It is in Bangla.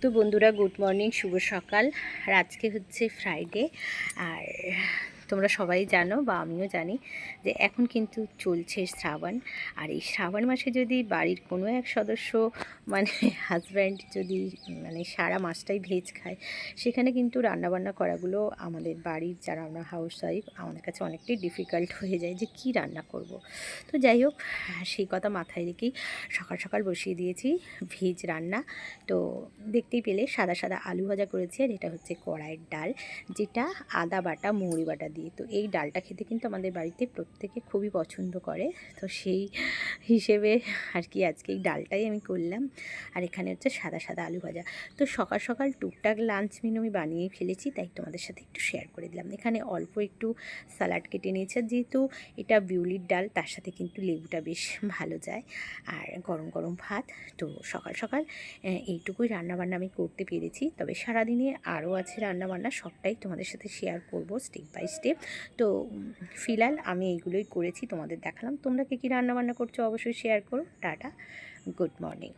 তো বন্ধুরা, গুড মর্নিং, শুভ সকাল। আর আজকে হচ্ছে ফ্রাইডে। আর তোমরা সবাই জানো বা আমিও জানি যে এখন কিন্তু চলছে শ্রাবণ। আর এই শ্রাবণ মাসে যদি বাড়ির কোনো এক সদস্য মানে হাজব্যান্ড যদি সারা মাসটাই ভেজ খায়, সেখানে কিন্তু রান্নাবান্না করাগুলো আমাদের বাড়ির যারা আমরা হাউস ওয়াইফ, আমাদের কাছে অনেকটাই ডিফিকাল্ট হয়ে যায় যে কি রান্না করব। তো যাই হোক, সেই কথা মাথায় রেখেই সকাল সকাল বসিয়ে দিয়েছি ভেজ রান্না। তো দেখতেই পেলে সাদা সাদা আলু ভাজা করেছি, আর এটা হচ্ছে কড়াইয়ের ডাল, যেটা আদা বাটা মৌরি বাটা দিয়ে। তো এই ডালটা খেতে কিন্তু আমাদের বাড়িতে প্রত্যেকে খুবই পছন্দ করে। তো সেই হিসেবে আর কি আজকে এই ডালটাই আমি করলাম। আর এখানে হচ্ছে সাদা সাদা আলু ভাজা। তো সকাল সকাল টুকটাক লাঞ্চ মেনু আমি বানিয়েই ফেলেছি, তাই তোমাদের সাথে একটু শেয়ার করে দিলাম। এখানে অল্প একটু স্যালাড কেটে নিয়েছে, যেহেতু এটা বিউলির ডাল, তার সাথে কিন্তু লেবুটা বেশ ভালো যায়। আর গরম গরম ভাত। তো সকাল সকাল এইটুকুই রান্নাবান্না আমি করতে পেরেছি। তবে সারাদিনে আরও আছে রান্নাবান্না, সবটাই তোমাদের সাথে শেয়ার করব স্টেপ বাই স্টেপ। তো ফিলহাল আমি এইগুলোই করেছি, তোমাদের দেখালাম। তোমরা কী কী রান্নাবান্না করছো অবশ্যই শেয়ার করো। Tata, good morning.